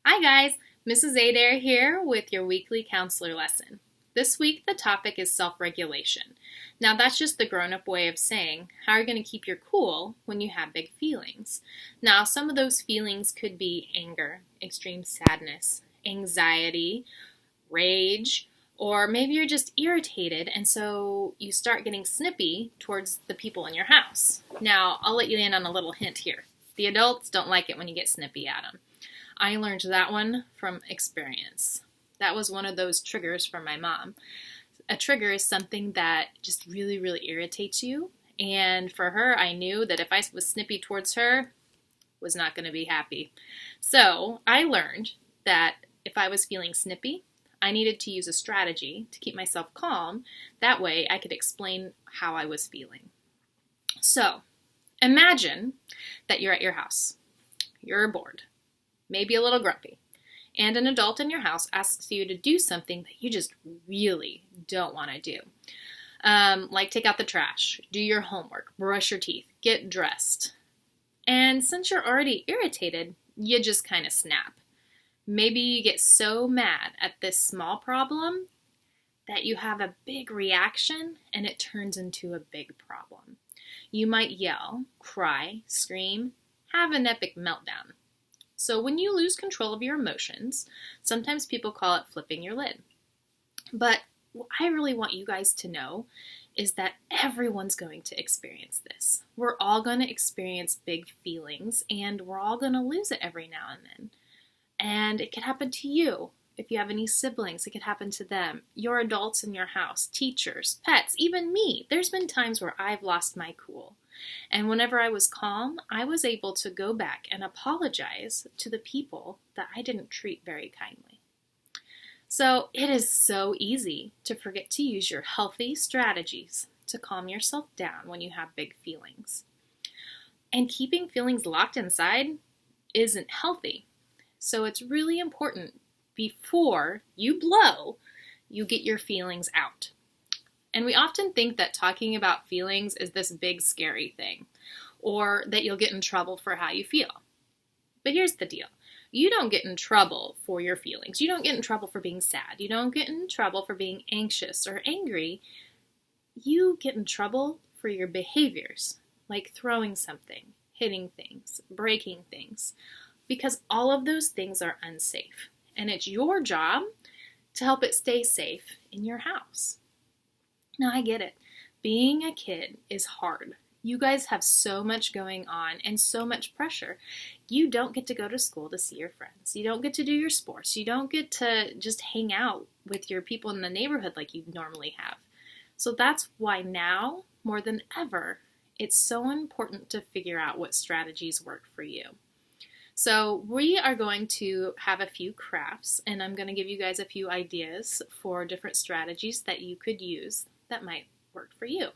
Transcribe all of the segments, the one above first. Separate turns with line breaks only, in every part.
Hi guys, Mrs. Adair here with your weekly counselor lesson. This week the topic is self-regulation. Now that's just the grown-up way of saying how you're going to keep your cool when you have big feelings. Now some of those feelings could be anger, extreme sadness, anxiety, rage, or maybe you're just irritated and so you start getting snippy towards the people in your house. Now I'll let you in on a little hint here. The adults don't like it when you get snippy at them. I learned that one from experience. That was one of those triggers from my mom. A trigger is something that just really, really irritates you. And for her, I knew that if I was snippy towards her, was not going to be happy. So I learned that if I was feeling snippy, I needed to use a strategy to keep myself calm. That way I could explain how I was feeling. So imagine that you're at your house. You're bored, maybe a little grumpy, and an adult in your house asks you to do something that you just really don't want to do. Like take out the trash, do your homework, brush your teeth, get dressed. And since you're already irritated, you just kind of snap. Maybe you get so mad at this small problem that you have a big reaction and it turns into a big problem. You might yell, cry, scream, have an epic meltdown. So when you lose control of your emotions, sometimes people call it flipping your lid. But what I really want you guys to know is that everyone's going to experience this. We're all going to experience big feelings and we're all going to lose it every now and then. And it could happen to you. If you have any siblings, it could happen to them. Your adults in your house, teachers, pets, even me. There's been times where I've lost my cool. And whenever I was calm, I was able to go back and apologize to the people that I didn't treat very kindly. So it is so easy to forget to use your healthy strategies to calm yourself down when you have big feelings. And keeping feelings locked inside isn't healthy. So it's really important before you blow, you get your feelings out. And we often think that talking about feelings is this big scary thing, or that you'll get in trouble for how you feel. But here's the deal. You don't get in trouble for your feelings. You don't get in trouble for being sad. You don't get in trouble for being anxious or angry. You get in trouble for your behaviors, like throwing something, hitting things, breaking things, because all of those things are unsafe. And it's your job to help it stay safe in your house. Now, I get it. Being a kid is hard. You guys have so much going on and so much pressure. You don't get to go to school to see your friends. You don't get to do your sports. You don't get to just hang out with your people in the neighborhood like you normally have. So that's why now, more than ever, it's so important to figure out what strategies work for you. So we are going to have a few crafts, and I'm going to give you guys a few ideas for different strategies that you could use that might work for you.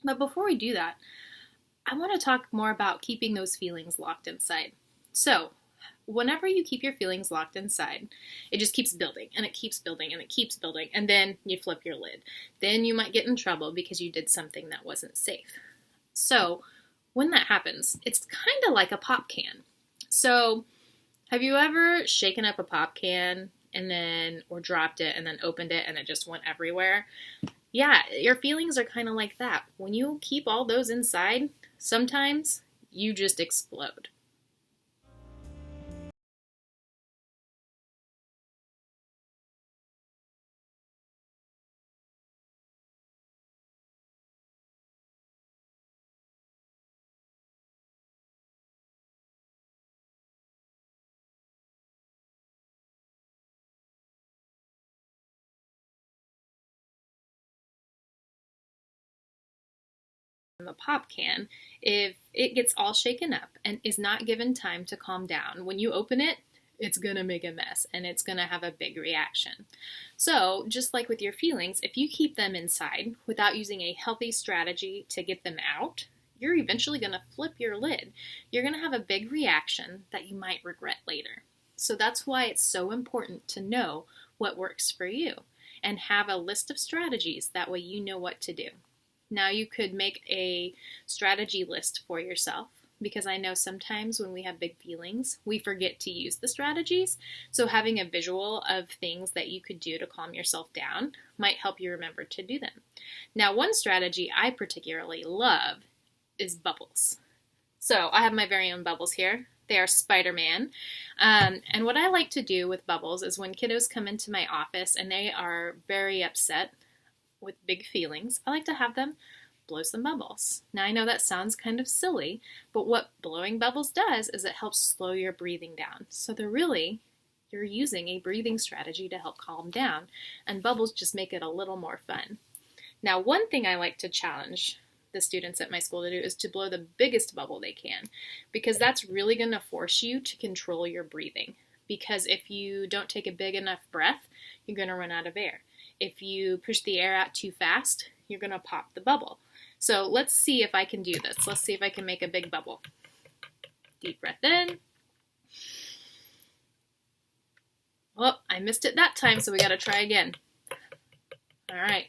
But before we do that, I want to talk more about keeping those feelings locked inside. So whenever you keep your feelings locked inside, it just keeps building and it keeps building and it keeps building, and then you flip your lid. Then you might get in trouble because you did something that wasn't safe. So when that happens, it's kind of like a pop can. So have you ever shaken up a pop can or dropped it and then opened it and it just went everywhere? Yeah, your feelings are kind of like that. When you keep all those inside, sometimes you just explode. The pop can, if it gets all shaken up and is not given time to calm down, when you open it, it's going to make a mess and it's going to have a big reaction. So just like with your feelings, if you keep them inside without using a healthy strategy to get them out, you're eventually going to flip your lid. You're going to have a big reaction that you might regret later. So that's why it's so important to know what works for you and have a list of strategies. That way you know what to do. Now you could make a strategy list for yourself because I know sometimes when we have big feelings, we forget to use the strategies. So having a visual of things that you could do to calm yourself down might help you remember to do them. Now, one strategy I particularly love is bubbles. So I have my very own bubbles here. They are Spider-Man. And what I like to do with bubbles is when kiddos come into my office and they are very upset with big feelings, I like to have them blow some bubbles. Now I know that sounds kind of silly, but what blowing bubbles does is it helps slow your breathing down. So you're using a breathing strategy to help calm down, and bubbles just make it a little more fun. Now, one thing I like to challenge the students at my school to do is to blow the biggest bubble they can, because that's really going to force you to control your breathing. Because if you don't take a big enough breath, you're going to run out of air. If you push the air out too fast, you're going to pop the bubble. So let's see if I can do this. Let's see if I can make a big bubble. Deep breath in. Oh, I missed it that time, so we got to try again. All right.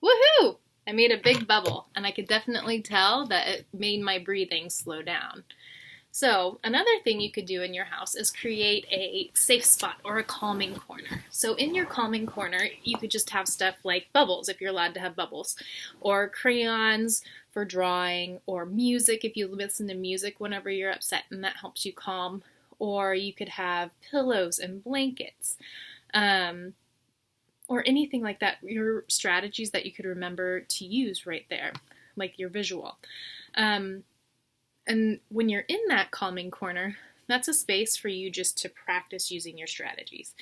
Woohoo! I made a big bubble, and I could definitely tell that it made my breathing slow down. So another thing you could do in your house is create a safe spot or a calming corner. So in your calming corner, you could just have stuff like bubbles, if you're allowed to have bubbles, or crayons for drawing, or music if you listen to music whenever you're upset and that helps you calm, or you could have pillows and blankets, or anything like that. Your strategies that you could remember to use right there, like your visual. And when you're in that calming corner, that's a space for you just to practice using your strategies.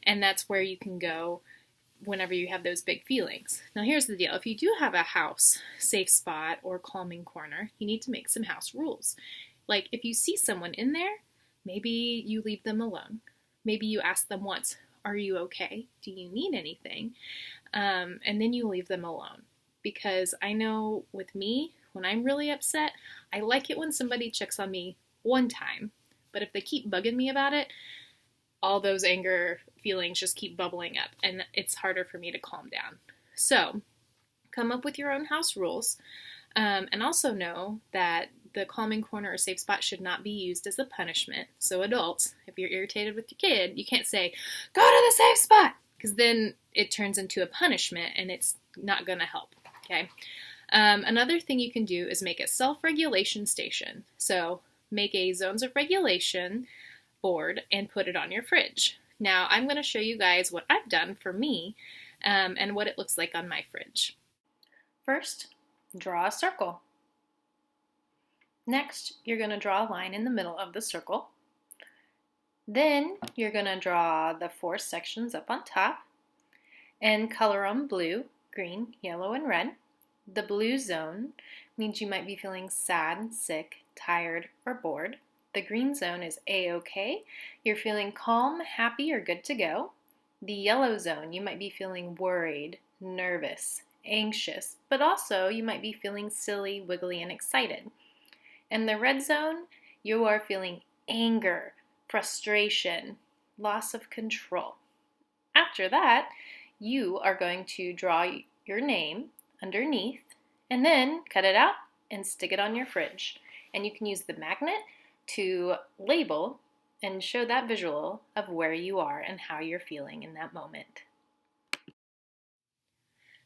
And that's where you can go whenever you have those big feelings. Now here's the deal. If you do have a house safe spot or calming corner, you need to make some house rules. Like if you see someone in there, maybe you leave them alone. Maybe you ask them once, are you okay? Do you need anything? And then you leave them alone. Because I know with me, when I'm really upset, I like it when somebody checks on me one time. But if they keep bugging me about it, all those anger feelings just keep bubbling up, and it's harder for me to calm down. So come up with your own house rules, and also know that the calming corner or safe spot should not be used as a punishment. So adults, if you're irritated with your kid, you can't say, go to the safe spot, because then it turns into a punishment and it's not going to help, okay? Another thing you can do is make a self-regulation station. So make a zones of regulation board and put it on your fridge. Now I'm going to show you guys what I've done for me and what it looks like on my fridge. First, draw a circle. Next, you're going to draw a line in the middle of the circle. Then you're going to draw the 4 sections up on top and color them blue, green, yellow, and red. The blue zone means you might be feeling sad, sick, tired, or bored. The green zone is A-OK. You're feeling calm, happy, or good to go. The yellow zone, you might be feeling worried, nervous, anxious, but also you might be feeling silly, wiggly, and excited. And the red zone, you are feeling anger, frustration, loss of control. After that, you are going to draw your name underneath, and then cut it out and stick it on your fridge. And you can use the magnet to label and show that visual of where you are and how you're feeling in that moment.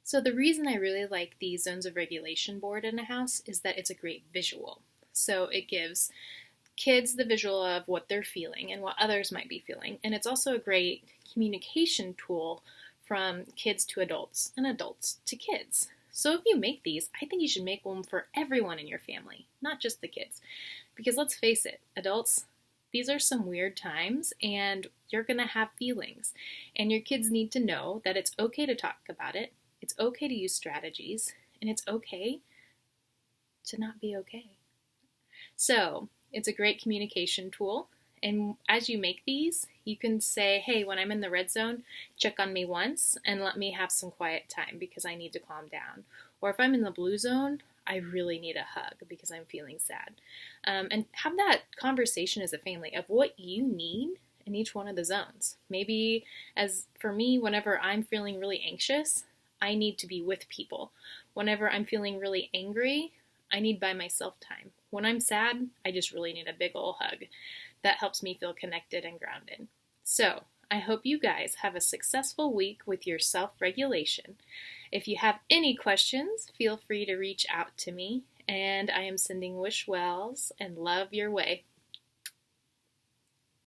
So the reason I really like the zones of regulation board in a house is that it's a great visual. So it gives kids the visual of what they're feeling and what others might be feeling. And it's also a great communication tool from kids to adults and adults to kids. So if you make these, I think you should make one for everyone in your family, not just the kids. Because let's face it, adults, these are some weird times and you're going to have feelings. And your kids need to know that it's okay to talk about it, it's okay to use strategies, and it's okay to not be okay. So it's a great communication tool. And as you make these, you can say, hey, when I'm in the red zone, check on me once and let me have some quiet time because I need to calm down. Or if I'm in the blue zone, I really need a hug because I'm feeling sad. And have that conversation as a family of what you need in each one of the zones. Maybe as for me, whenever I'm feeling really anxious, I need to be with people. Whenever I'm feeling really angry, I need by myself time. When I'm sad, I just really need a big ol' hug. That helps me feel connected and grounded. So, I hope you guys have a successful week with your self-regulation. If you have any questions, feel free to reach out to me, and I am sending wish wells and love your way.